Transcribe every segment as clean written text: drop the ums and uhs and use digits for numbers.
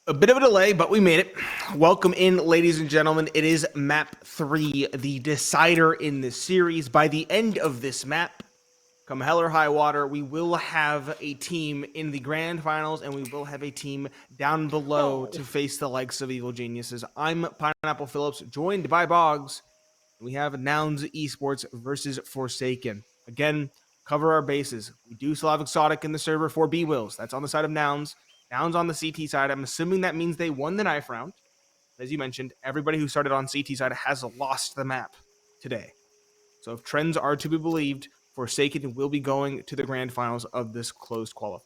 A bit of a delay, but we made it. Welcome in, ladies and gentlemen. It is map 3, the decider in this series. By the end of this map, come hell or high water, we will have a team in the grand finals, and we will have a team down below to face the likes of Evil Geniuses. I'm Pineapple Phillips, joined by Boggs. We have Nouns Esports versus Forsaken. Again, cover our bases. We do still have Exotic in the server for B-Wills. That's on the side of Nouns. Nouns on the CT side. I'm assuming that means they won the knife round. As you mentioned, everybody who started on CT side has lost the map today. So if trends are to be believed, Forsaken will be going to the grand finals of this closed qualifier.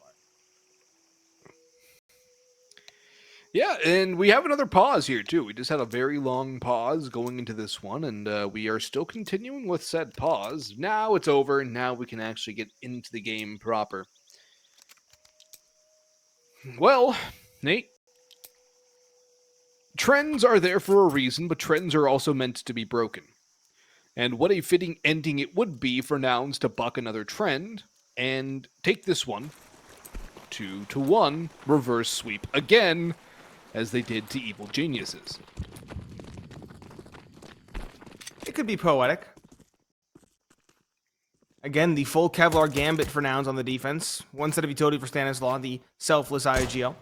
Yeah, and we have another pause here, too. We just had a very long pause going into this one, and we are still continuing with said pause. Now it's over, and now we can actually get into the game proper. Well, Nate, trends are there for a reason, but trends are also meant to be broken. And what a fitting ending it would be for Nouns to buck another trend and take this one 2-1 reverse sweep again, as they did to Evil Geniuses. It could be poetic. Again, the full Kevlar gambit for Nouns on the defense. One set of utility for Stanislaw, the selfless IGL.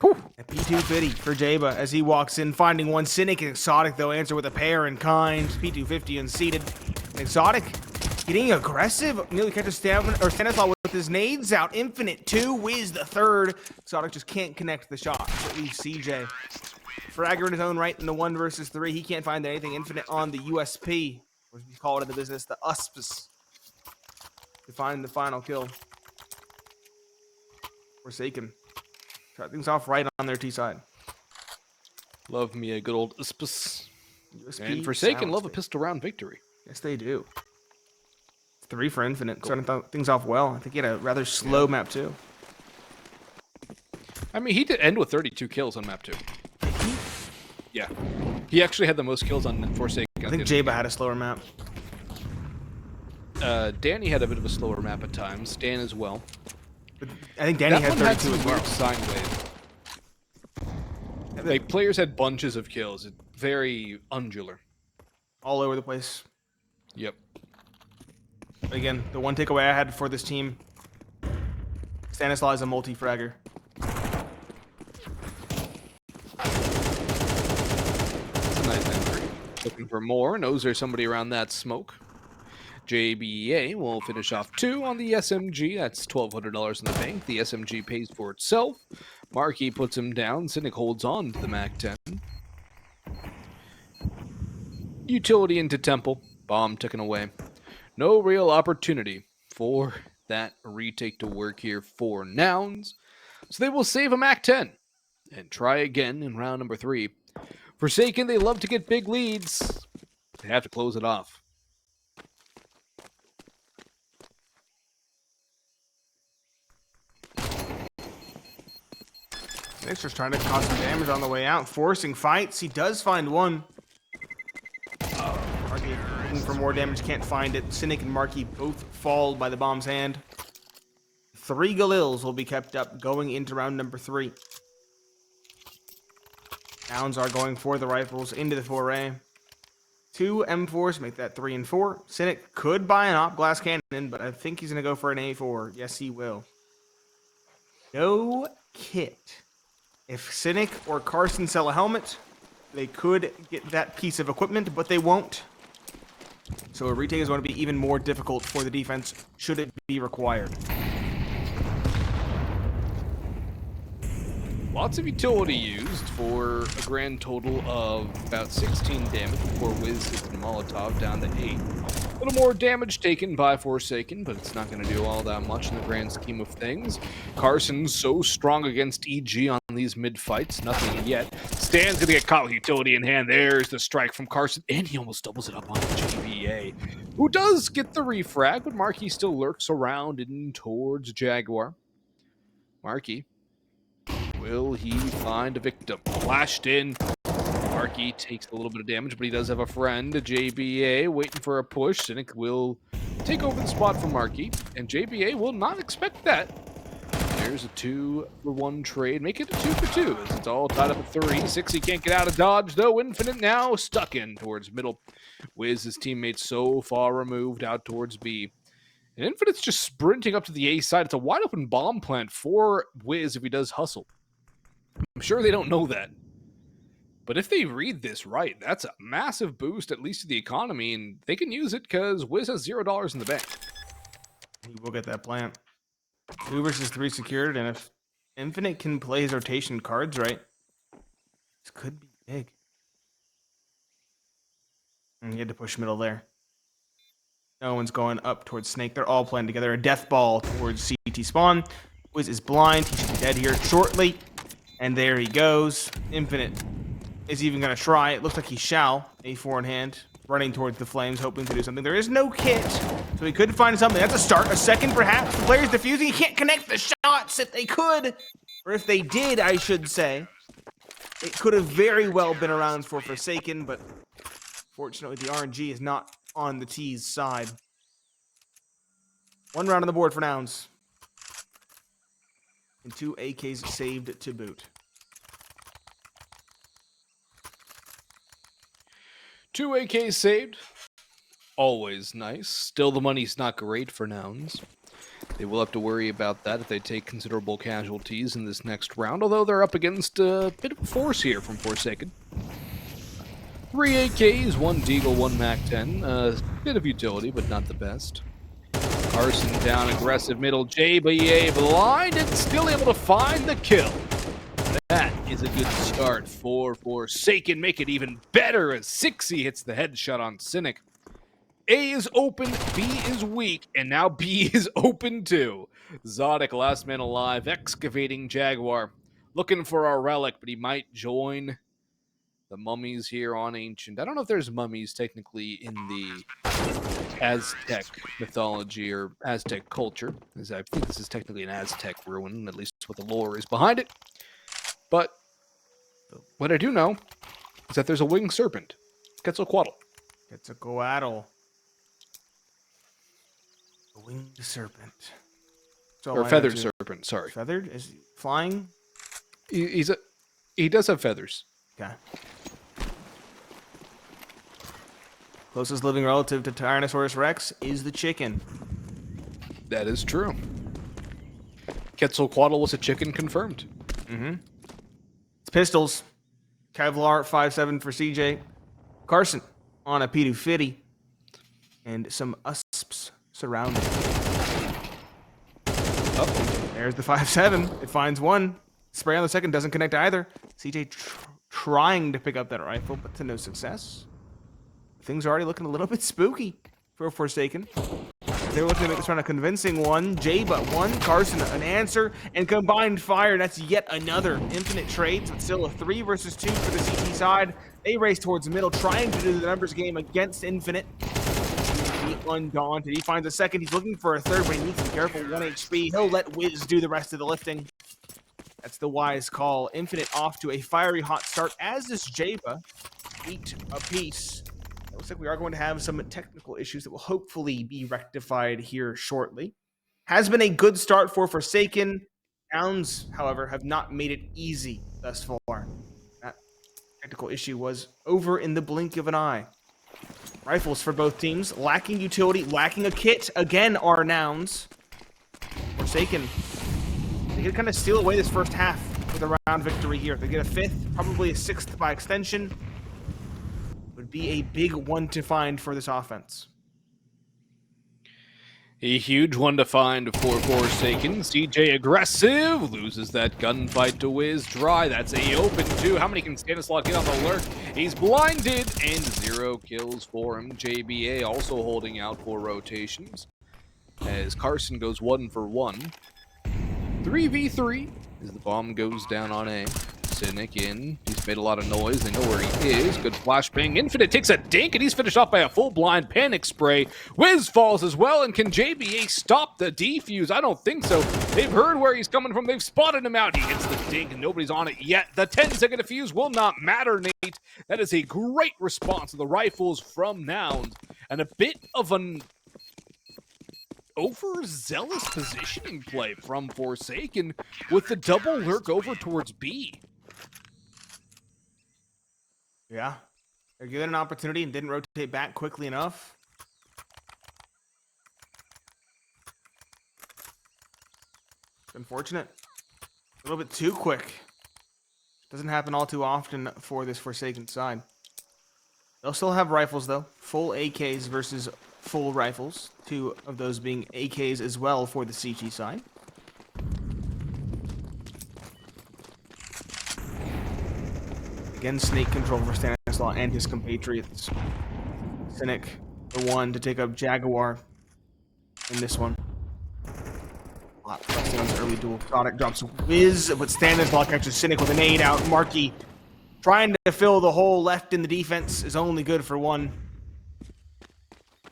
A P250 for Jaba as he walks in, finding one. Cynic and Exotic, though, answer with a pair in kind. P250 unseated. Exotic getting aggressive. Nearly catches Stanislaw with his nades out. Infinite 2, Wiz the third. Exotic just can't connect the shot. So leaves CJ. Fragger in his own right in the 1 versus 3. He can't find anything. Infinite on the USP, or as we call it in the business, the USPS, to find the final kill. Forsaken. Start things off right on their T side. Love me a good old USPS. USP and Forsaken love a pistol round victory. Yes, they do. 3 for Infinite. Starting things off well. I think he had a rather slow map, too. I mean, he did end with 32 kills on map 2. Yeah. He actually had the most kills on Forsaken. I think Jaba had a slower map. Danny had a bit of a slower map at times. Dan as well. But I think Danny had 32 as well. Sine wave. Like, players had bunches of kills. It's very undular. All over the place. Yep. But again, the one takeaway I had for this team, Stanislaw is a multi-fragger. That's a nice entry. Looking for more. Knows there's somebody around that smoke. JBA will finish off 2 on the SMG. That's $1,200 in the bank. The SMG pays for itself. Markey puts him down. Cynic holds on to the MAC-10. Utility into Temple. Bomb taken away. No real opportunity for that retake to work here for Nouns. So they will save a MAC-10 and try again in round number 3. Forsaken, they love to get big leads. They have to close it off. Cynic's just trying to cause some damage on the way out, forcing fights. He does find one. Markey looking for more damage, can't find it. Cynic and Markey both fall by the bomb's hand. 3 Galils will be kept up going into round number 3. Nouns are going for the rifles into the foray. 2 M4s make that 3 and 4. Cynic could buy an op glass cannon, but I think he's going to go for an A4. Yes, he will. No kit. If Cynic or Carson sell a helmet, they could get that piece of equipment, but they won't. So a retake is going to be even more difficult for the defense, should it be required. Lots of utility used for a grand total of about 16 damage before Wiz hits the Molotov down to 8. A little more damage taken by Forsaken, but it's not going to do all that much in the grand scheme of things. Carson's so strong against EG on these mid-fights, nothing yet. Stan's going to get caught with utility in hand. There's the strike from Carson, and he almost doubles it up on GBA, who does get the refrag, but Markey still lurks around in towards Jaguar. Markey. Will he find a victim? Flashed in. Markey takes a little bit of damage, but he does have a friend, JBA, waiting for a push. Cynic will take over the spot from Markey, and JBA will not expect that. there's a 2-for-1 trade. Make it a 2-for-2 as it's all tied up at 3. 6y can't get out of dodge, though. Infinite now stuck in towards middle. Wiz, his teammate, so far removed out towards B. And Infinite's just sprinting up to the A side. It's a wide open bomb plant for Wiz if he does hustle. I'm sure they don't know that. But if they read this right, that's a massive boost, at least to the economy, and they can use it because Wiz has $0 in the bank. He will get that plant. 2 versus 3 secured, and if Infinite can play his rotation cards right, this could be big. And he had to push middle there. No one's going up towards Snake. They're all playing together. A death ball towards CT spawn. Wiz is blind. He should be dead here shortly. And there he goes. Infinite is even going to try. It looks like he shall. A4 in hand. Running towards the flames, hoping to do something. There is no kit, so he could find something. That's a start. A second, perhaps. The player's defusing. He can't connect the shots if they could. Or if they did, I should say. It could have very well been around for Forsaken, but fortunately the RNG is not on the T's side. 1 round on the board for Nouns. And 2 AKs saved to boot. 2 AKs saved. Always nice. Still, the money's not great for Nouns. They will have to worry about that if they take considerable casualties in this next round, although they're up against a bit of a force here from Forsaken. 3 AKs, 1 Deagle, 1 MAC-10. A bit of utility, but not the best. Carson down, aggressive middle. JBA blind and still able to find the kill. That is a good start for Forsaken. Make it even better as 6y hits the headshot on Cynic. A is open, B is weak, and now B is open too. Zodic, last man alive, excavating Jaguar. Looking for our relic, but he might join the mummies here on Ancient. I don't know if there's mummies technically in the Aztec mythology or Aztec culture, as I think this is technically an Aztec ruin, at least what the lore is behind it. But what I do know is that there's a winged serpent, Quetzalcoatl. Quetzalcoatl. A winged serpent. Or a feathered serpent, sorry. Feathered? Is he flying? He does have feathers. Okay. Closest living relative to Tyrannosaurus Rex is the chicken. That is true. Quetzalcoatl was a chicken confirmed. Mm-hmm. It's pistols. Kevlar 5.7 for CJ. Carson on a P250. And some USPs surrounding. Oh, there's the 5.7. It finds one. Spray on the second doesn't connect either. CJ trying to pick up that rifle, but to no success. Things are already looking a little bit spooky for Forsaken. They were looking to make this round a convincing one. J but one. Carson an answer. And combined fire. That's yet another infinite trade. So it's still a 3 versus 2 for the CT side. They race towards the middle, trying to do the numbers game against Infinite. He undaunted. He finds a second. He's looking for a third, but he needs to be careful. 1 HP. He'll let Wiz do the rest of the lifting. That's the wise call. Infinite off to a fiery hot start, as is Jaba. 8 apiece. It looks like we are going to have some technical issues that will hopefully be rectified here shortly. Has been a good start for Forsaken. Nouns, however, have not made it easy thus far. That technical issue was over in the blink of an eye. Rifles for both teams, lacking utility, lacking a kit. Again, are Nouns. Forsaken, they can kind of steal away this first half with a round victory here. If they get a 5th, probably a 6th by extension. Would be a big one to find for this offense. A huge one to find for Forsaken. CJ aggressive, loses that gunfight to Wiz. Dry, that's A open too. How many can Stanislaw get on the lurk? He's blinded, and 0 kills for him. JBA also holding out for rotations, as Carson goes 1 for 1. 3v3 as the bomb goes down on A. Cynic in. He's made a lot of noise. They know where he is. Good flashbang. Infinite takes a dink, and he's finished off by a full blind panic spray. Wiz falls as well, and can JBA stop the defuse? I don't think so. They've heard where he's coming from. They've spotted him out. He hits the dink, and nobody's on it yet. The 10-second defuse will not matter, Nate. That is a great response to the rifles from Nouns, and a bit of an overzealous positioning play from Forsaken with the double lurk over towards B. Yeah. They're given an opportunity and didn't rotate back quickly enough. Unfortunate. A little bit too quick. Doesn't happen all too often for this Forsaken side. They'll still have rifles, though. Full AKs versus full rifles. Two of those being AKs as well for the CG side. Again, snake control for Stanislaw and his compatriots. Cynic, the one to take up Jaguar in this one. Pressing on his early dual. Product drops Wiz, but Stanislaw catches Cynic with an nade out. Markey trying to fill the hole left in the defense is only good for one.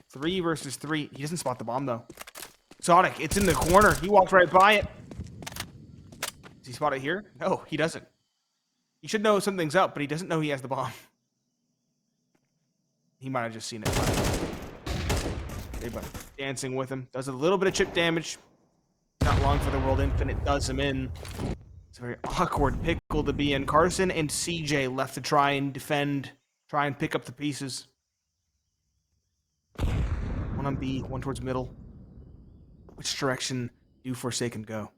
3 versus 3. He doesn't spot the bomb, though. Exotic, it's in the corner. He walked right by it. Does he spot it here? No, he doesn't. He should know something's up, but he doesn't know he has the bomb. He might have just seen it. But dancing with him. Does a little bit of chip damage. Not long for the World Infinite does him in. It's a very awkward pickle to be in. Carson and CJ left to try and defend, try and pick up the pieces. One on B, one towards middle. Which direction do Forsaken go?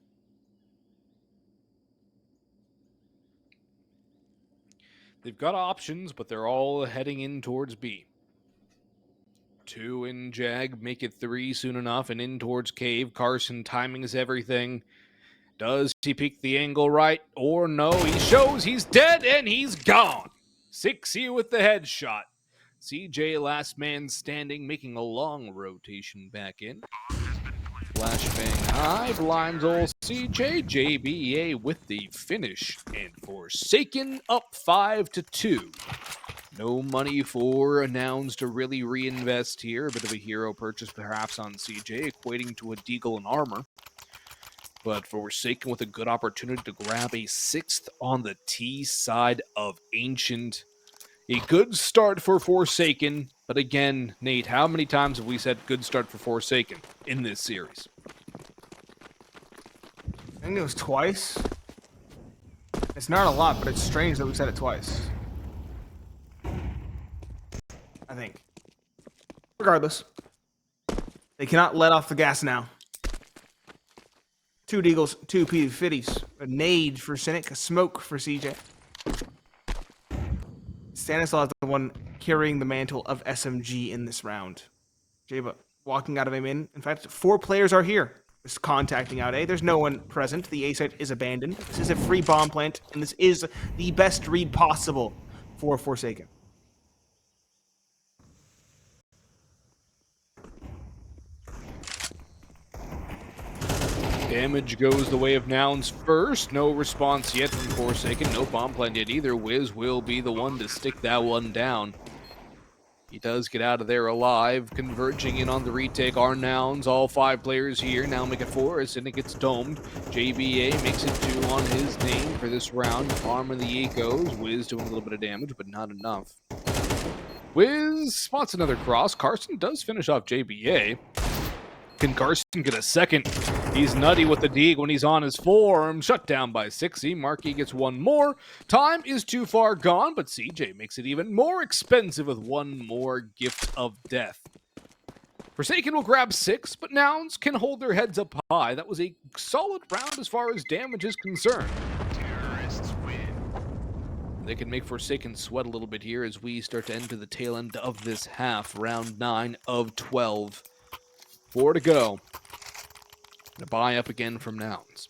They've got options, but they're all heading in towards B. 2 in Jag, make it 3 soon enough, and in towards Cave. Carson timing is everything. Does he pick the angle right or no? He shows he's dead and he's gone. 6E with the headshot. CJ last man standing, making a long rotation back in. Flashbang high, blinds old CJ. JBA with the finish, and Forsaken up 5-2. No money for Nouns to really reinvest here. A bit of a hero purchase perhaps on CJ, equating to a deagle and armor. But Forsaken with a good opportunity to grab a 6th on the T side of Ancient. A good start for Forsaken. But again, Nate, how many times have we said good start for Forsaken in this series? I think it was twice. It's not a lot, but it's strange that we said it twice. I think. Regardless, they cannot let off the gas now. 2 deagles, 2 P50s, a nade for Cynic, a smoke for CJ. Stanislaw is the one carrying the mantle of SMG in this round. Jaba walking out of him in. In fact, 4 players are here. Just contacting out A. There's no one present. The A site is abandoned. This is a free bomb plant, and this is the best read possible for Forsaken. Damage goes the way of Nouns first. No response yet from Forsaken. No bomb plant yet either. Wiz will be the one to stick that one down. He does get out of there alive. Converging in on the retake are Nouns. All 5 players here. Now make it 4 as Cynic gets domed. JBA makes it 2 on his name for this round. Arm of the Echoes. Wiz doing a little bit of damage, but not enough. Wiz spots another cross. Carson does finish off JBA. Can Carson get a second? He's nutty with the dig when he's on his form. Shut down by 6E. Markey gets 1 more. Time is too far gone, but CJ makes it even more expensive with 1 more gift of death. Forsaken will grab 6, but Nouns can hold their heads up high. That was a solid round as far as damage is concerned. Terrorists win. They can make Forsaken sweat a little bit here as we start to enter the tail end of this half. Round 9 of 12. 4 to go. The buy up again from Nouns.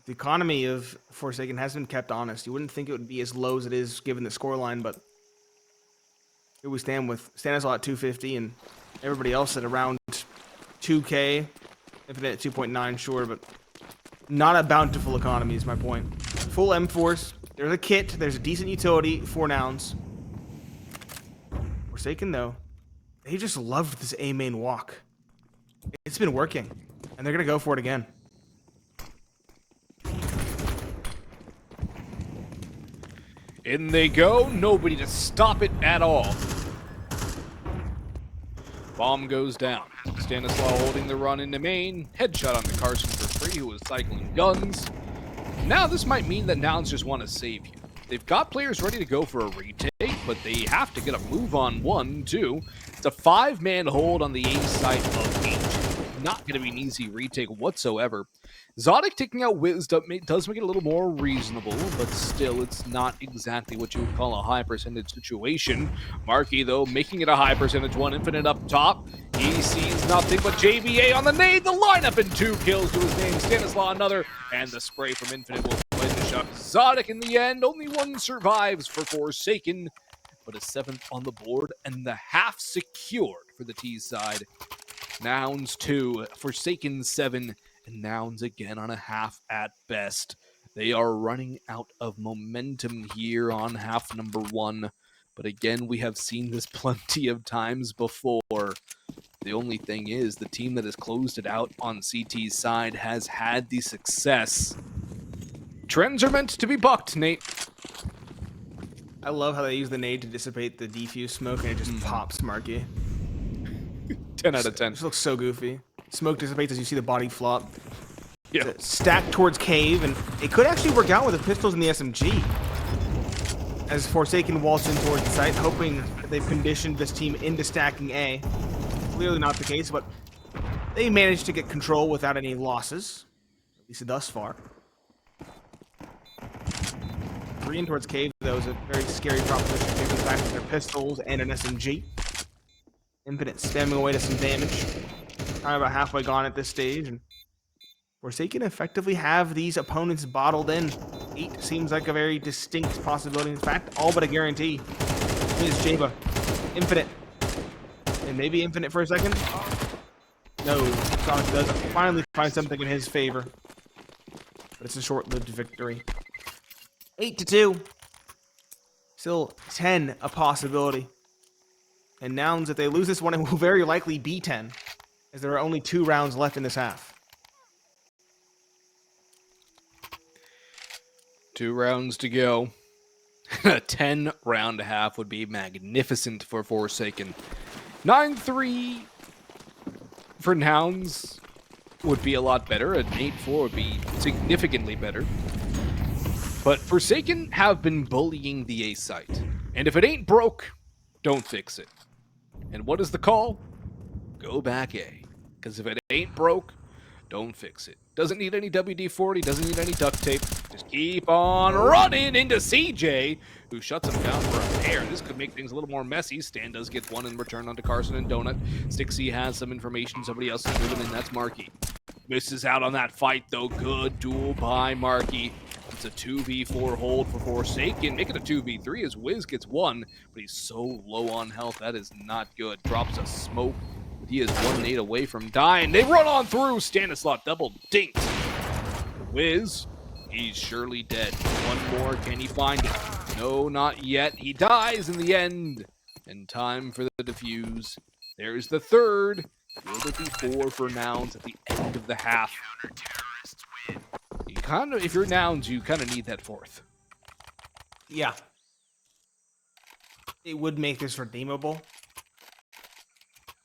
The economy of Forsaken has been kept honest. You wouldn't think it would be as low as it is given the scoreline, but here we stand with Stanislaw at 250 and everybody else at around 2K. Infinite at 2.9, sure, but not a bountiful economy is my point. Full M4s. There's a kit. There's a decent utility for Nouns. Forsaken, though, they just loved this A main walk. It's been working, and they're going to go for it again. In they go. Nobody to stop it at all. Bomb goes down. Stanislaw holding the run into main. Headshot onto Carson for free, who was cycling guns. Now this might mean that Nouns just want to save you. They've got players ready to go for a retake, but they have to get a move on 1-2. It's a 5-man hold on the A side of H. Not going to be an easy retake whatsoever. Zodic taking out Wiz does make it a little more reasonable, but still, it's not exactly what you would call a high percentage situation. Marky, though, making it a high percentage one. Infinite up top. He sees nothing but JBA on the nade. The lineup and 2 kills to his name. Stanislaw another, and the spray from Infinite will finish up Zodic in the end. Only one survives for Forsaken, but a 7th on the board, and the half secured for the T side. Nouns 2, Forsaken 7, and Nouns again on a half at best. They are running out of momentum here on half number 1. But again, we have seen this plenty of times before. The only thing is, the team that has closed it out on CT's side has had the success. Trends are meant to be bucked, Nate. I love how they use the nade to dissipate the defuse smoke and it just pops Marky. 10 out of 10. This looks so goofy. Smoke dissipates as you see the body flop. Yeah. Stacked towards cave, and it could actually work out with the pistols and the SMG. As Forsaken waltz in towards the site, hoping that they've conditioned this team into stacking A. Clearly not the case, but they managed to get control without any losses, at least thus far. 3 in towards cave, though, is a very scary proposition given the fact that they're pistols and an SMG. Infinite spamming away to some damage. Kind of about halfway gone at this stage, and Forsaken effectively have these opponents bottled in. 8 seems like a very distinct possibility. In fact, all but a guarantee. Here's Jaba. Infinite. And maybe Infinite for a second? No. Sonic does finally find something in his favor. But it's a short-lived victory. 8-2. Still 10 a possibility. And Nouns, if they lose this one, it will very likely be 10, as there are only 2 rounds left in this half. 2 rounds to go. A 10-round half would be magnificent for Forsaken. 9-3 for Nouns would be a lot better. An 8-4 would be significantly better. But Forsaken have been bullying the A site. And if it ain't broke, don't fix it. And what is the call? Go back A. Because if it ain't broke, don't fix it. Doesn't need any WD-40, doesn't need any duct tape. Just keep on running into CJ, who shuts him down for a pair. This could make things a little more messy. Stan does get one in return onto Carson and Donut. Stixie has some information. Somebody else is driven in. That's Marky. Misses out on that fight, though. Good duel by Marky. It's a 2v4 hold for Forsaken. Make it a 2v3 as Wiz gets one, but he's so low on health. That is not good. Drops a smoke. But he is 1 nade away from dying. They run on through. Stanislaw double dinked. Wiz, he's surely dead. One more. Can he find it? No, not yet. He dies in the end. And time for the defuse. There's the third. Will it be 4 for Nouns at the end of the half? You kind of, if you're Nouns, you kind of need that 4th. Yeah. It would make this redeemable.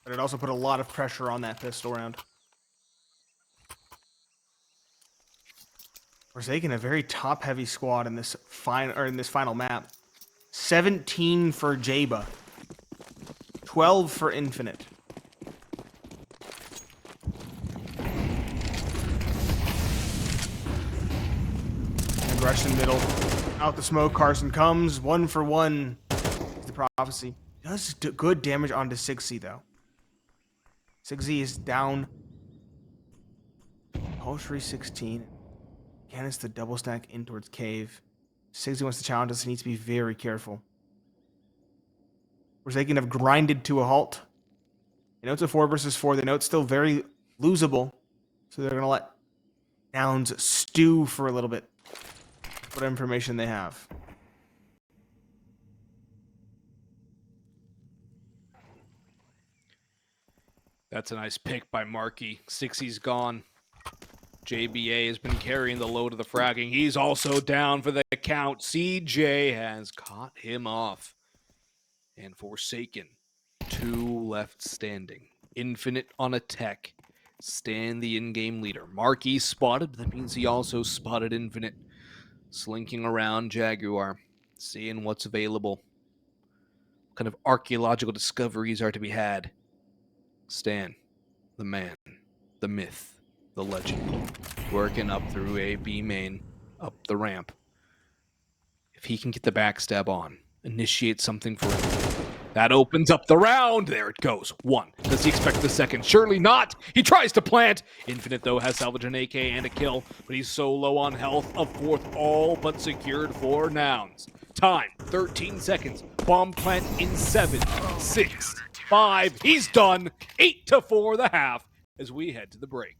But it also put a lot of pressure on that pistol round. Forsaken, a very top-heavy squad in this final map. 17 for Jaba. 12 for Infinite. Aggression middle. Out the smoke, Carson comes. 1 for 1. The prophecy. Does good damage onto 6Z, though. 6Z is down. Poultry 16. Again, it's the double stack in towards cave. 6Z wants to challenge us. He needs to be very careful. Forsaken have grinded to a halt. They know it's a 4 versus 4. They know it's still very losable. So they're going to let Nouns stew for a little bit. What information they have. That's a nice pick by Marky. 6E's gone. JBA has been carrying the load of the fragging. He's also down for the count. CJ has caught him off. And Forsaken, 2 left standing. Infinite on a tech. Stan, the in-game leader. Marquis spotted, but that means he also spotted Infinite. Slinking around Jaguar, seeing what's available. What kind of archaeological discoveries are to be had? Stan, the man, the myth, the legend, working up through a B main, up the ramp. If he can get the backstab on, initiate something for him, that opens up the round. There it goes. 1. Does he expect the second? Surely not. He tries to plant. Infinite, though, has salvaged an AK and a kill, but he's so low on health. A 4th all but secured for Nouns. Time, 13 seconds. Bomb plant in 7, 6, 5. He's done. 8-4 the half as we head to the break.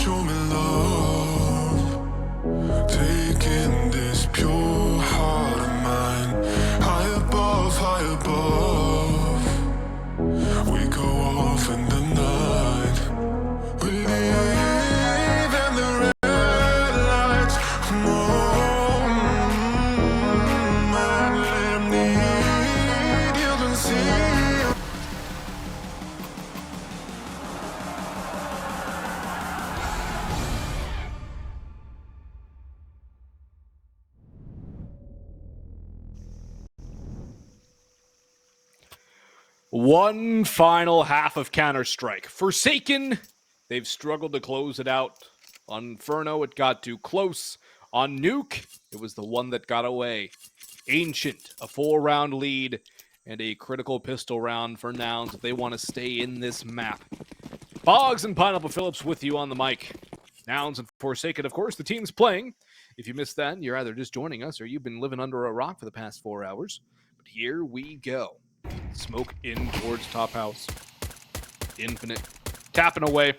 show me love. Taking this pure heart of mine high above, high above. We go off in the night. We leave in the red lights. Man, let 'em need you can see. One final half of Counter-Strike. Forsaken, they've struggled to close it out. On Inferno, it got too close. On Nuke, it was the one that got away. Ancient, a 4-round lead, and a critical pistol round for Nouns if they want to stay in this map. Boggs and Pineapple Phillips with you on the mic. Nouns and Forsaken, of course, the team's playing. If you missed that, you're either just joining us or you've been living under a rock for the past 4 hours. But here we go. Smoke in towards top house. Infinite. Tapping away.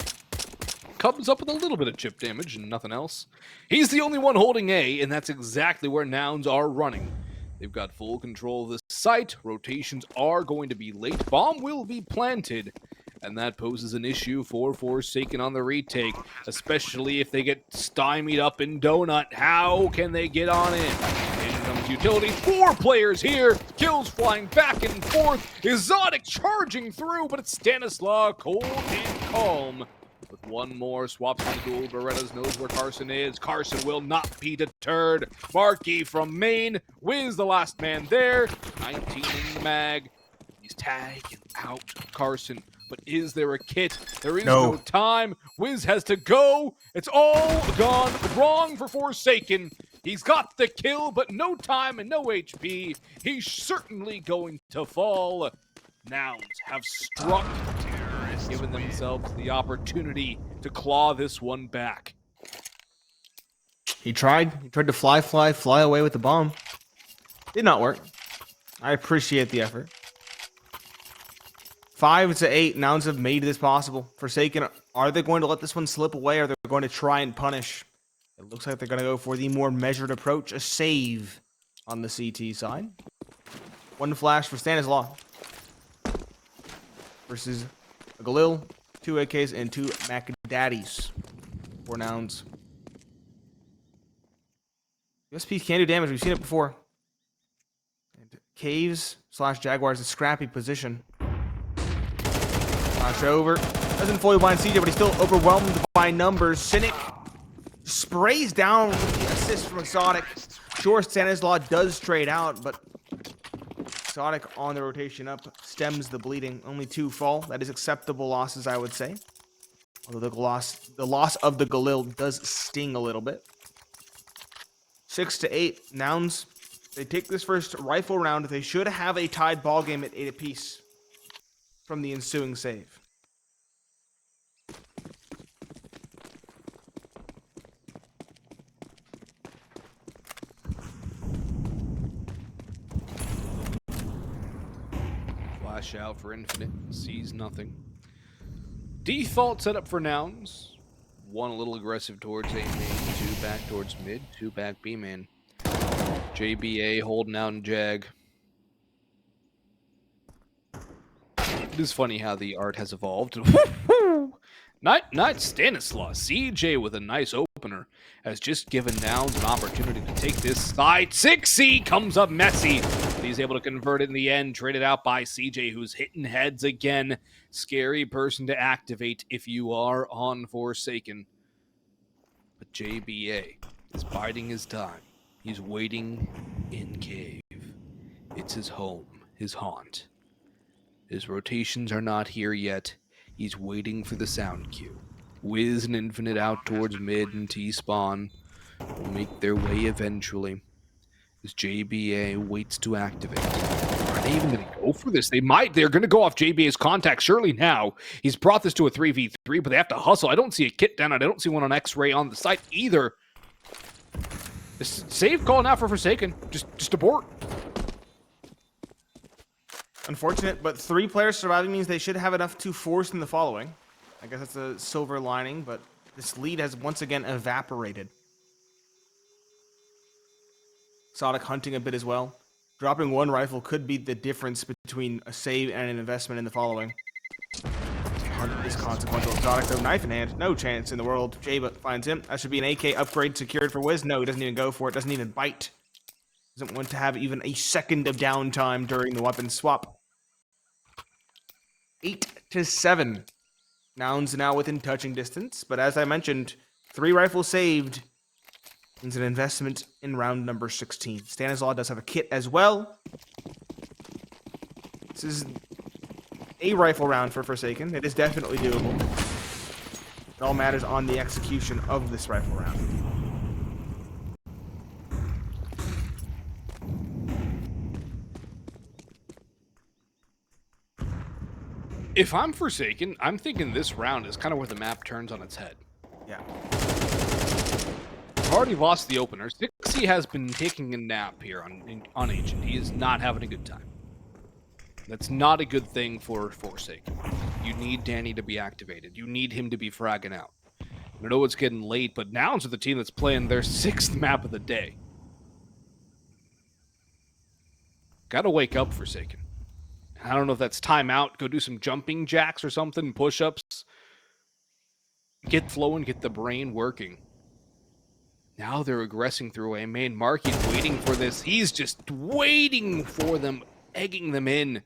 Comes up with a little bit of chip damage and nothing else. He's the only one holding A, and that's exactly where Nouns are running. They've got full control of this site. Rotations are going to be late. Bomb will be planted. And that poses an issue for Forsaken on the retake, especially if they get stymied up in Donut. How can they get on in? comes utility. 4 players here. Kills flying back and forth. Exotic charging through, but it's Stanislaw cold and calm. With one more, swaps on the duel. Berettas knows where Carson is. Carson will not be deterred. Markey from Maine wins the last man there. 19 in the mag. He's tagging out Carson. But is there a kit? There is no time. Wiz has to go. It's all gone wrong for Forsaken. He's got the kill, but no time and no HP. He's certainly going to fall. Nouns have struck, given themselves the opportunity to claw this one back. He tried to fly away with the bomb. Did not work. I appreciate the effort. 5 to 8, Nouns have made this possible. Forsaken, are they going to let this one slip away, or are they going to try and punish? It looks like they're going to go for the more measured approach, a save on the CT side. One flash for Stanislaw versus a Galil, 2 AKs, and 2 Macdaddies for Nouns. USPs can do damage. We've seen it before. And Caves / Jaguars, a scrappy position. Flash over. Doesn't fully blind CJ, but he's still overwhelmed by numbers. Cynic sprays down with the assist from Exotic. Sure, Stanislaw does trade out, but Exotic on the rotation up stems the bleeding. Only 2 fall. That is acceptable losses, I would say. Although the loss of the Galil does sting a little bit. 6 to 8, Nouns. They take this first rifle round. They should have a tied ball game at 8 apiece from the ensuing save. Flash out for Infinite, sees nothing. Default setup for Nouns. 1 a little aggressive towards A main, 2 back towards mid, 2 back B main. JBA holding out in Jag. It is funny how the art has evolved. Not Stanislaw. CJ with a nice opener has just given Nouns an opportunity to take this side. 6C comes up messy. He's able to convert it in the end. Traded out by CJ, who's hitting heads again. Scary person to activate if you are on Forsaken. But JBA is biding his time. He's waiting in cave. It's his home, his haunt. His rotations are not here yet. He's waiting for the sound cue. Wiz and Infinite out towards mid and T-spawn will make their way eventually. As JBA waits to activate. Are they even going to go for this? They might. They're going to go off JBA's contact surely now. He's brought this to a 3v3, but they have to hustle. I don't see a kit down. I don't see one on X-Ray on the site either. This save call now for Forsaken. Just abort. Unfortunate, but 3 players surviving means they should have enough to force in the following. I guess that's a silver lining, but this lead has once again evaporated. Exotic hunting a bit as well. Dropping 1 rifle could be the difference between a save and an investment in the following. Hunt is consequential. Exotic, though, knife in hand. No chance in the world. Jaba finds him. That should be an AK upgrade secured for Wiz. No, he doesn't even go for it. Doesn't even bite. Doesn't want to have even a second of downtime during the weapon swap. 8 to 7. Nouns now within touching distance, but as I mentioned, 3 rifles saved means an investment in round number 16. Stanislaw does have a kit as well. This is a rifle round for Forsaken. It is definitely doable. It all matters on the execution of this rifle round. If I'm Forsaken, I'm thinking this round is kind of where the map turns on its head. Yeah. I've already lost the opener. 6C has been taking a nap here on Ancient. He is not having a good time. That's not a good thing for Forsaken. You need Danny to be activated. You need him to be fragging out. I know it's getting late, but Nouns are the team that's playing their 6th map of the day. Gotta wake up, Forsaken. I don't know if that's timeout. Go do some jumping jacks or something, push-ups. Get flowing, get the brain working. Now they're aggressing through A main. Marky's waiting for this. He's just waiting for them, egging them in.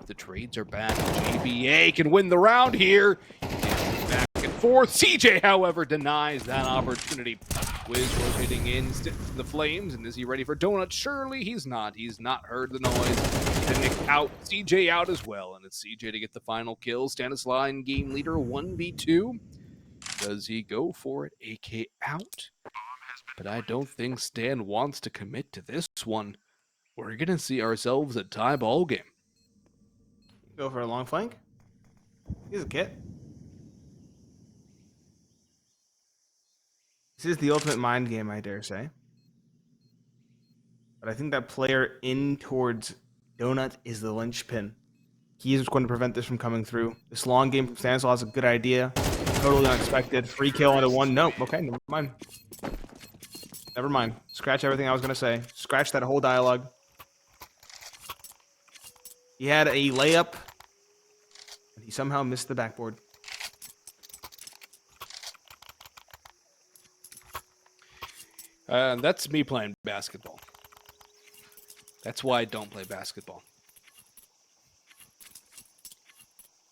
The trades are back. GBA can win the round here. Back and forth. CJ, however, denies that opportunity. Wiz rotating in the flames. And is he ready for Donut? Surely he's not. He's not heard the noise. And Nick out. CJ out as well. And it's CJ to get the final kill. Stanislaw in game leader 1v2. Does he go for it? AK out. But I don't think Stan wants to commit to this one. We're going to see ourselves a tie ball game. Go for a long flank. He's a kit. This is the ultimate mind game, I dare say. But I think that player in towards Donut is the linchpin. He is going to prevent this from coming through. This long game from Stanislaw is a good idea. Totally unexpected. Free kill into one. Nope. Okay, never mind. Never mind. Scratch everything I was going to say. Scratch that whole dialogue. He had a layup, and he somehow missed the backboard. That's me playing basketball. That's why I don't play basketball.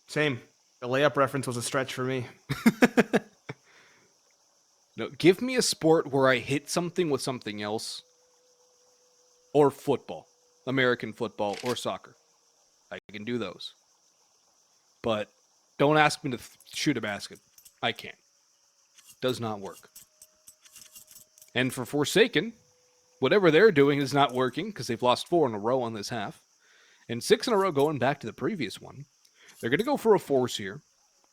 Same. The layup reference was a stretch for me. No, give me a sport where I hit something with something else. Or football. American football or soccer. I can do those. But don't ask me to shoot a basket. I can't. Does not work. And for Forsaken, whatever they're doing is not working because they've lost 4 in a row on this half. And 6 in a row going back to the previous one. They're going to go for a force here.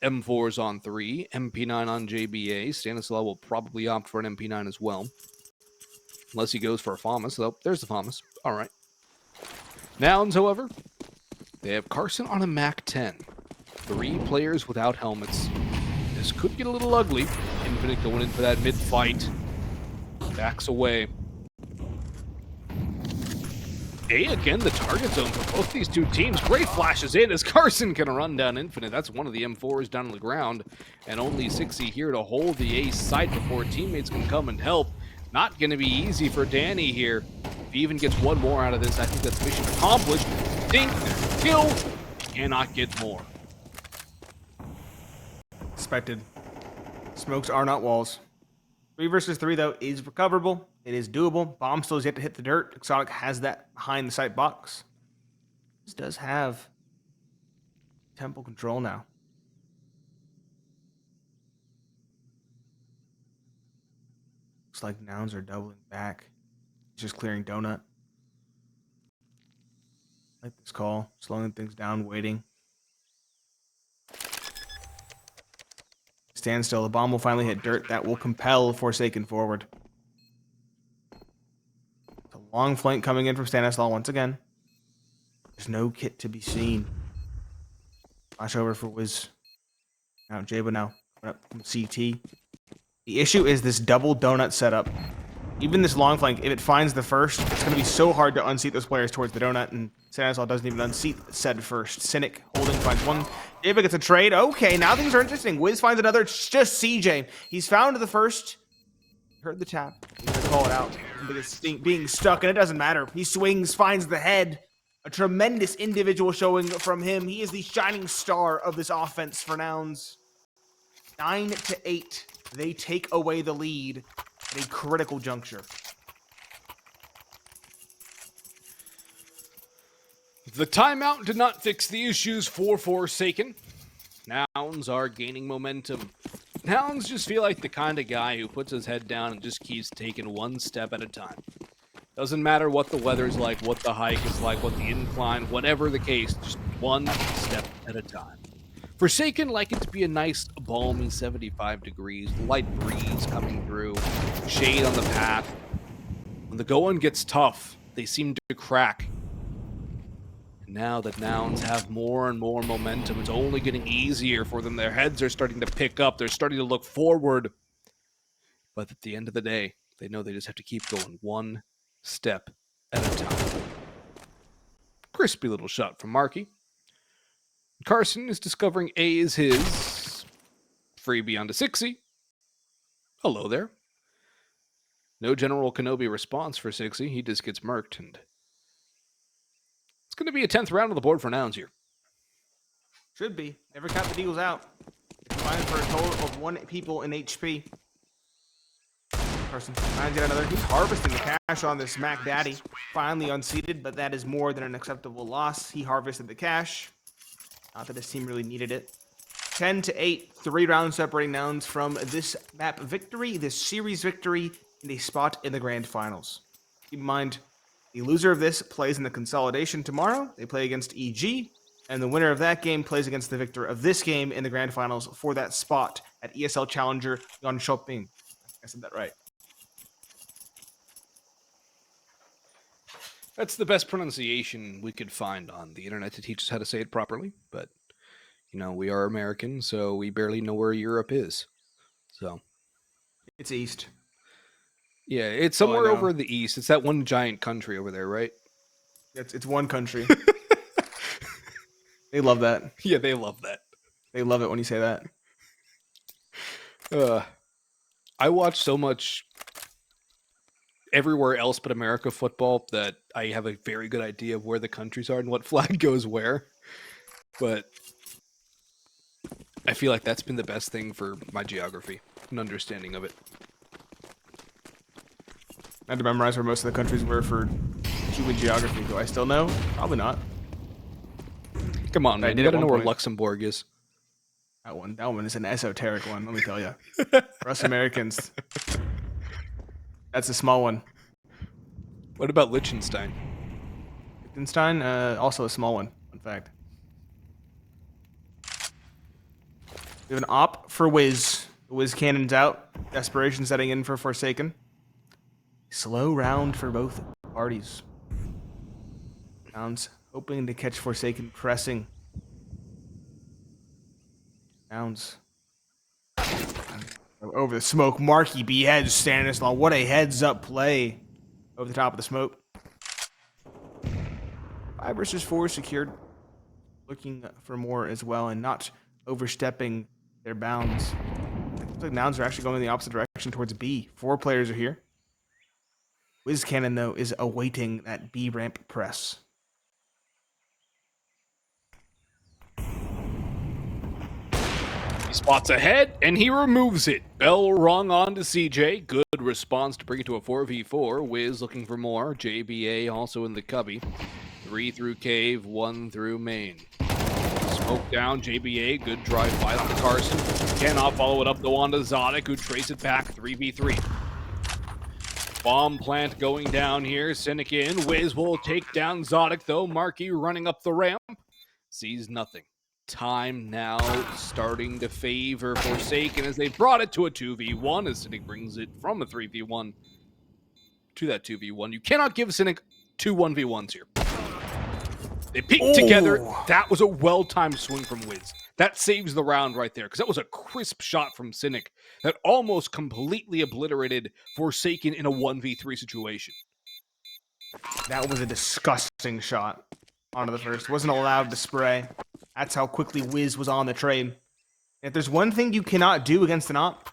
M4's on 3, MP9 on JBA. Stanislaw will probably opt for an MP9 as well. Unless he goes for a FAMAS. So there's the FAMAS. All right. Nouns, however, they have Carson on a Mac 10. 3 players without helmets. This could get a little ugly. Infinite going in for that mid-fight. Backs away. A, again, the target zone for both these two teams. Great flashes in as Carson can run down Infinite. That's one of the M4s down on the ground. And only 60 here to hold the A site before teammates can come and help. Not going to be easy for Danny here. If he even gets one more out of this, I think that's mission accomplished. Dink, kill, cannot get more. Expected. Smokes are not walls. 3 versus 3, though, is recoverable. It is doable. Bomb still has yet to hit the dirt. Exotic has that behind the sight box. This does have temple control now. Looks like Nouns are doubling back. He's just clearing Donut. I like this call. Slowing things down, waiting. Stand still. The bomb will finally hit dirt. That will compel Forsaken forward. It's a long flank coming in from Stanislaw once again. There's no kit to be seen. Flash over for Wiz. Now Jabo now. Up from CT. The issue is this double donut setup. Even this long flank, if it finds the first, it's going to be so hard to unseat those players towards the donut, and Stanislaw doesn't even unseat said first. Cynic holding finds one. David gets a trade. Okay, now things are interesting. Wiz finds another. It's just CJ. He's found the first. Heard the tap. He's going to call it out. Being stuck, and it doesn't matter. He swings, finds the head. A tremendous individual showing from him. He is the shining star of this offense for Nouns. 9-8. They take away the lead at a critical juncture. The timeout did not fix the issues for Forsaken. Nouns are gaining momentum. Nouns just feel like the kind of guy who puts his head down and just keeps taking one step at a time. Doesn't matter what the weather's like, what the hike is like, what the incline, whatever the case, just one step at a time. Forsaken like it to be a nice, balmy 75 degrees, light breeze coming through, shade on the path. When the going gets tough, they seem to crack. And now that Nouns have more and more momentum, it's only getting easier for them. Their heads are starting to pick up. They're starting to look forward. But at the end of the day, they know they just have to keep going one step at a time. Crispy little shot from Marky. Carson is discovering A is his. Freebie onto 60. Hello there. No General Kenobi response for 60. He just gets murked, and it's going to be a 10th round on the board for Nouns here. Should be. Never count the Eagles out. It's fine for a total of 1 people in HP. Person finds yet another. He's harvesting the cash on this Mac Daddy. Finally unseated, but that is more than an acceptable loss. He harvested the cash. Not that his team really needed it. 10-8, 3 rounds separating Nouns from this map victory, this series victory, and a spot in the grand finals. Keep in mind, the loser of this plays in the consolidation tomorrow. They play against EG, and the winner of that game plays against the victor of this game in the grand finals for that spot at ESL Challenger Jönköping. I said that right. That's the best pronunciation we could find on the internet to teach us how to say it properly. But, you know, we are American, so we barely know where Europe is. So It's East. yeah, it's somewhere over in the east. It's that one giant country over there, right? It's one country. They love that. Yeah, they love that. They love it when you say that. I watch so much everywhere else but America football that I have a very good idea of where the countries are and what flag goes where. But I feel like that's been the best thing for my geography and understanding of it. I had to memorize where most of the countries were for human geography. Do I still know? Probably not. Come on, man. You gotta know where Luxembourg is. That one is an esoteric one, let me tell you. For us Americans, that's a small one. What about Liechtenstein? Liechtenstein, also a small one, in fact. We have an op for Wiz. The Wiz cannon's out. Desperation setting in for Forsaken. Slow round for both parties. Nouns hoping to catch Forsaken pressing. Nouns. Over the smoke. Marky beheads Stanislaw. What a heads up play. Over the top of the smoke. 5 versus 4 secured. Looking for more as well and not overstepping their bounds. Looks like Nouns are actually going in the opposite direction towards B. 4 players are here. Wiz Cannon, though, is awaiting that B ramp press. He spots ahead, and he removes it. Bell rung on to CJ. Good response to bring it to a 4v4. Wiz looking for more. JBA also in the cubby. 3 through cave, 1 through main. Smoke down, JBA. Good drive by on Carson. Cannot follow it up though onto Zodic, who traces it back 3v3. Bomb plant going down here. Cynic in. Wiz will take down Zodic though. Marky running up the ramp. Sees nothing. Time now starting to favor Forsaken as they brought it to a 2v1 as Cynic brings it from a 3v1 to that 2v1. You cannot give Cynic 2 1v1s here. They peeked together. That was a well-timed swing from Wiz. That saves the round right there because that was a crisp shot from Cynic that almost completely obliterated Forsaken in a 1v3 situation. That was a disgusting shot onto the first. Wasn't allowed to spray. That's how quickly Wiz was on the train. If there's one thing you cannot do against an op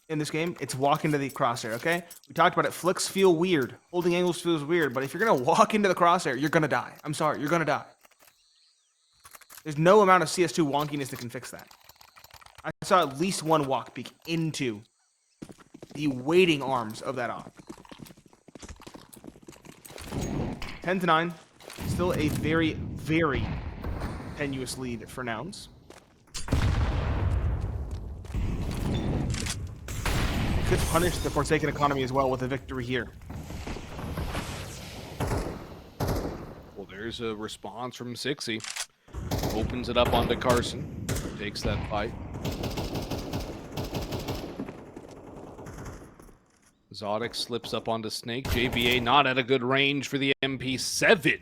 in this game, it's walk into the crosshair, okay? We talked about it. Flicks feel weird. Holding angles feels weird. But if you're going to walk into the crosshair, you're going to die. I'm sorry. You're going to die. There's no amount of CS2 wonkiness that can fix that. I saw at least one walk peek into the waiting arms of that op. 10-9. Still a very, very tenuous lead for Nouns. Could punish the Forsaken economy as well with a victory here. Well, there's a response from 60. Opens it up onto Carson. Takes that fight. Zodic slips up onto Snake. JBA not at a good range for the MP7.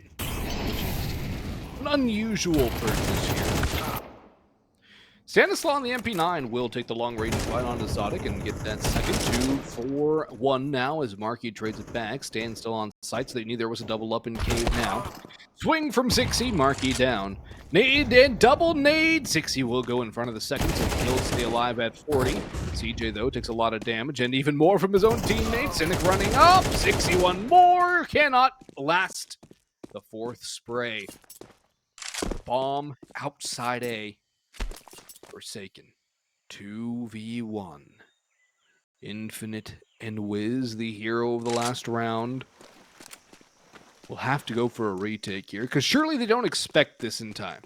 An unusual purchase here. Stanislaw on the MP9 will take the long-range fight onto Zodic and get that second. 2-4-1 now as Marky trades it back. Stan still on site, so they knew there was a double up in cave now. Swing from Sixy, Marky down. Nade and double nade. Sixy will go in front of the second, so he'll stay alive at 40. CJ, though, takes a lot of damage, and even more from his own teammate. Cynic running up. Sixy, one more. Cannot last the fourth spray. Bomb outside A. Forsaken. 2v1. Infinite and Wiz, the hero of the last round, will have to go for a retake here, because surely they don't expect this in time.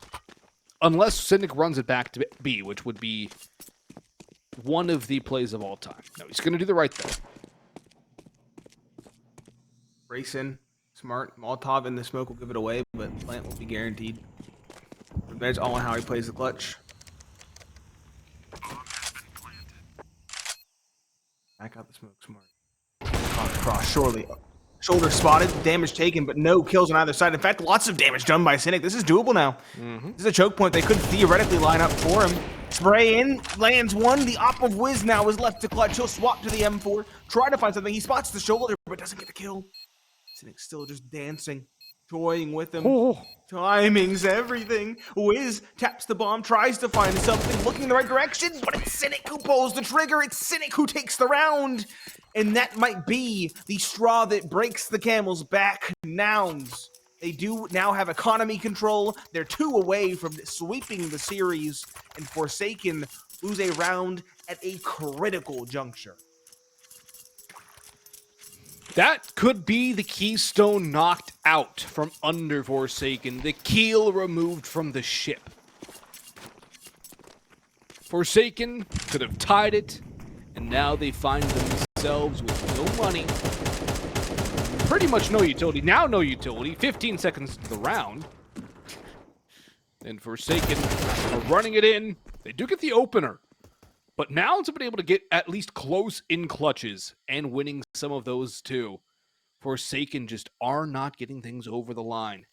Unless Cynic runs it back to B, which would be one of the plays of all time. No, he's going to do the right thing. Race in. Smart. Molotov in the smoke will give it away, but plant will be guaranteed. Revenge all on how he plays the clutch. Back out the smoke, smart. Cross, surely. Shoulder spotted, damage taken, but no kills on either side. In fact, lots of damage done by Cynic. This is doable now. This is a choke point they could theoretically line up for him. Spray in, lands one. The op of Wiz now is left to clutch. He'll swap to the M4, try to find something. He spots the shoulder, but doesn't get the kill. Cynic's still just dancing, toying with him. Timing's everything. Wiz taps the bomb, tries to find something, looking in the right direction, but it's Cynic who pulls the trigger. It's Cynic who takes the round. And that might be the straw that breaks the camel's back. Nouns. They do now have economy control. They're 2 away from sweeping the series, and Forsaken lose a round at a critical juncture. That could be the keystone knocked out from under Forsaken, the keel removed from the ship. Forsaken could have tied it, and now they find themselves with no money. Pretty much no utility. Now no utility. 15 seconds to the round. And Forsaken are running it in. They do get the opener. But Nouns have been able to get at least close in clutches and winning some of those too. Forsaken just are not getting things over the line.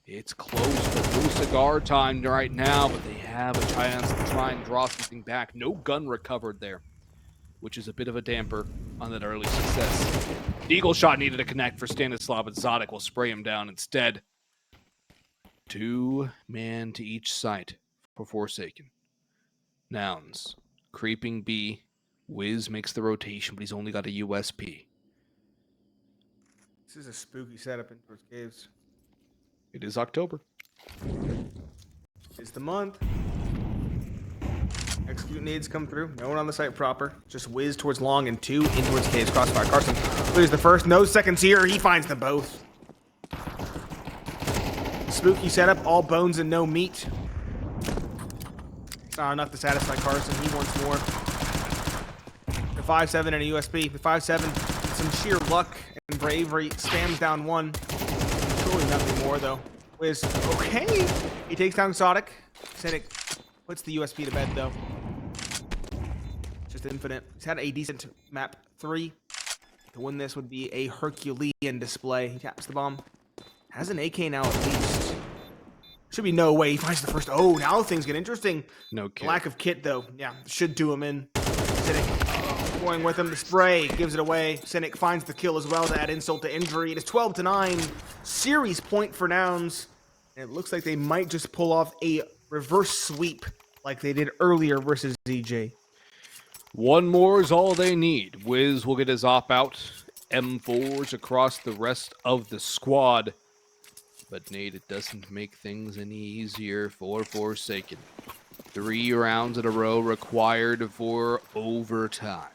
It's close to blue cigar time right now, but they have a chance to try and draw something back. No gun recovered there, which is a bit of a damper on that early success. The eagle shot needed to connect for Stanislav, but Zodic will spray him down instead. 2 man to each site for Forsaken. Nouns. Creeping B. Wiz makes the rotation, but he's only got a USP. This is a spooky setup in towards caves. It is October. It's the month. Execute needs come through. No one on the site proper. Just Wiz towards long and 2 in towards caves. Crossfire. Carson clears the first. No seconds here. He finds them both. Spooky setup. All bones and no meat. Not enough to satisfy Carson. He wants more. The 5-7 and a USB. The 5-7, some sheer luck and bravery, spams down 1. Surely nothing more, though. Wiz, okay. He takes down Exotic. Cynic puts the USB to bed, though. Just infinite. He's had a decent map 3. To win this would be a Herculean display. He taps the bomb. Has an AK now, at least. Should be no way he finds the first. Oh, now things get interesting. No kit. Lack of kit, though. Yeah, should do him in. Cynic going with him. The spray gives it away. Cynic finds the kill as well to add insult to injury. It is 12-9. Series point for Nouns. And it looks like they might just pull off a reverse sweep like they did earlier versus ZJ. 1 more is all they need. Wiz will get his op out. M4s across the rest of the squad. But Nate, it doesn't make things any easier for Forsaken. 3 rounds in a row required for overtime.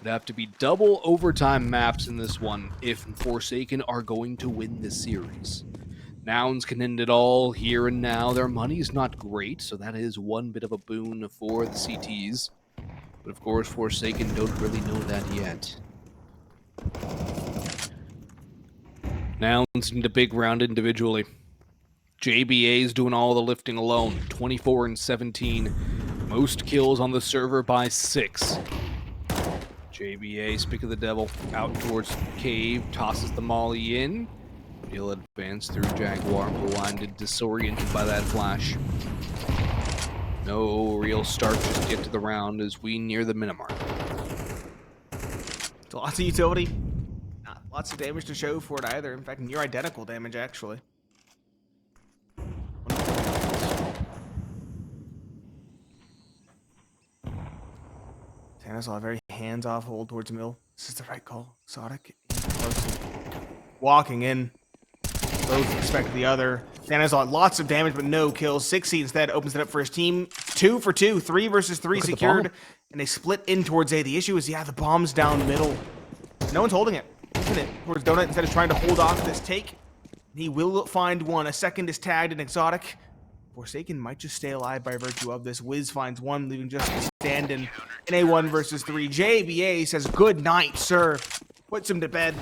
It'd have to be double overtime maps in this one if Forsaken are going to win this series. Nouns can end it all here and now. Their money's not great, so that is one bit of a boon for the CTs. But of course, Forsaken don't really know that yet. Nouns need a big round individually. JBA's doing all the lifting alone. 24-17. Most kills on the server by 6. JBA, speak of the devil, out towards cave, tosses the molly in. He'll advance through Jaguar, blinded, disoriented by that flash. No real start just yet to the round as we near the minute mark. Lots of utility. Not lots of damage to show for it either. In fact, near identical damage, actually. Stanislaw, very hands-off hold towards Mill. This is the right call. Exotic walking in. Both expect the other. Stanislaw, lots of damage, but no kills. 60 instead opens it up for his team. 2 for 2, 3 versus 3 secured. And they split in towards A. The issue is, the bomb's down the middle. No one's holding it. Infinite towards Donut instead of trying to hold off this take. He will find one. A second is tagged in Exotic. Forsaken might just stay alive by virtue of this. Wiz finds one, leaving just stand in a 1 versus 3. JBA says, good night, sir. Puts him to bed.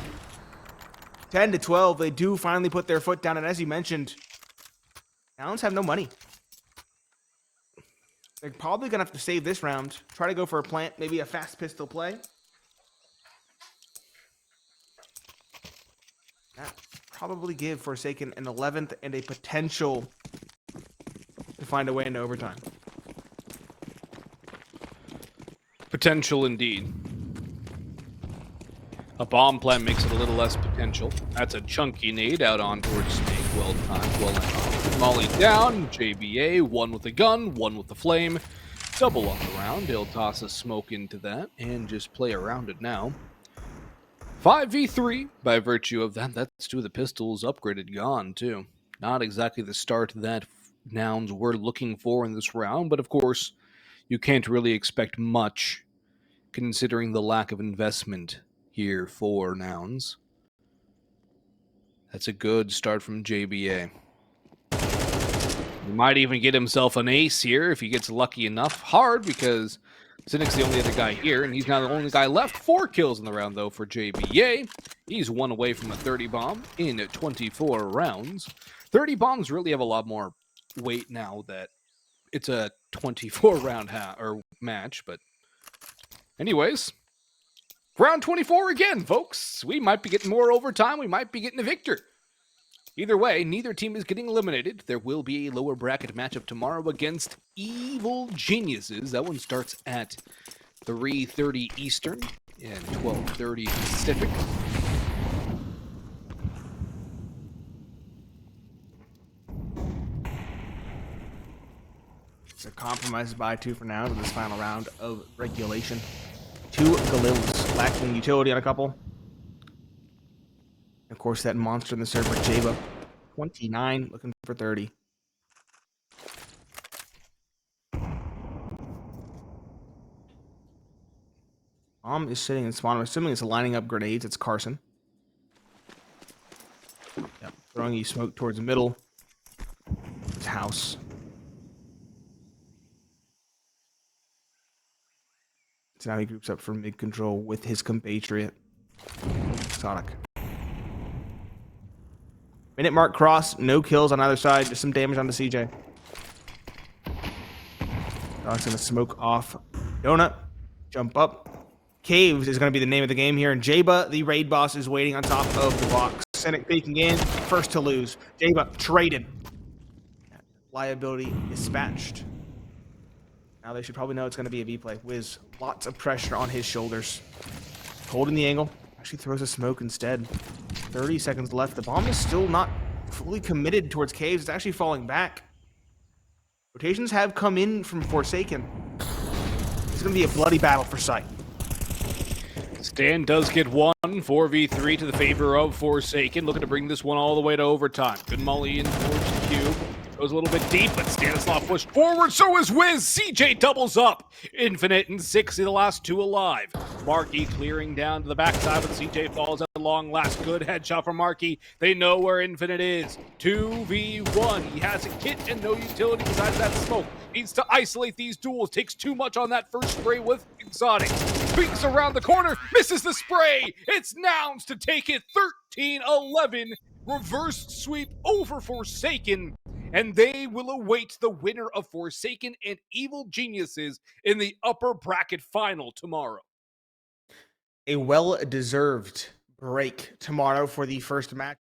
10 to 12. They do finally put their foot down. And as you mentioned, Nouns have no money. They're probably going to have to save this round. Try to go for a plant, maybe a fast pistol play. That probably give Forsaken an 11th and a potential to find a way into overtime. Potential indeed. A bomb plant makes it a little less potential. That's a chunky nade out on towards Snake. Well timed, well timed. Molly down. JBA, one with the gun, one with the flame. Double on the round. He'll toss a smoke into that and just play around it now. 5v3 by virtue of that. That's 2 of the pistols upgraded gone too. Not exactly the start that Nouns were looking for in this round, but of course you can't really expect much considering the lack of investment here for Nouns. That's a good start from JBA. He might even get himself an ace here if he gets lucky enough. Hard because Cynic's the only other guy here, and he's now the only guy left. 4 kills in the round, though, for JBA. He's 1 away from a 30 bomb in 24 rounds. 30 bombs really have a lot more weight now that it's a 24-round match, but anyways, round 24 again, folks. We might be getting more overtime. We might be getting a victor. Either way, neither team is getting eliminated. There will be a lower bracket matchup tomorrow against Evil Geniuses. That one starts at 3:30 Eastern and 12:30 Pacific. It's a compromise by 2 for now to this final round of regulation. 2 Galils, lacking utility on a couple. Of course, that monster in the server, Jaba. 29, looking for 30. Is sitting in spawn. I'm assuming it's lining up grenades. It's Carson. Yep. Throwing you smoke towards the middle. His house. So now he groups up for mid control with his compatriot, Sonic. Minute mark cross, no kills on either side, just some damage on the CJ. Sonic's gonna smoke off Donut, jump up. Caves is gonna be the name of the game here, and Jaba, the raid boss, is waiting on top of the box. Cynic peeking in, first to lose. Jaba traded. Liability dispatched. Now they should probably know it's going to be a V-play. Wiz, lots of pressure on his shoulders. Holding the angle. Actually throws a smoke instead. 30 seconds left. The bomb is still not fully committed towards Caves. It's actually falling back. Rotations have come in from Forsaken. It's going to be a bloody battle for sight. Stan does get one 4v3 to the favor of Forsaken. Looking to bring this one all the way to overtime. Good molly in towards the cube. Goes a little bit deep, but Stanislaw pushed forward. So is Wiz. CJ doubles up. Infinite and 6 of the last 2 alive. Markey clearing down to the backside, but CJ falls at long last. Good headshot from Markey. They know where Infinite is. 2v1. He has a kit and no utility besides that smoke. Needs to isolate these duels. Takes too much on that first spray with Exotic. Peeks around the corner. Misses the spray. It's Nouns to take it 13-11. Reverse sweep over Forsaken. And they will await the winner of Forsaken and Evil Geniuses in the upper bracket final tomorrow. A well-deserved break tomorrow for the first match.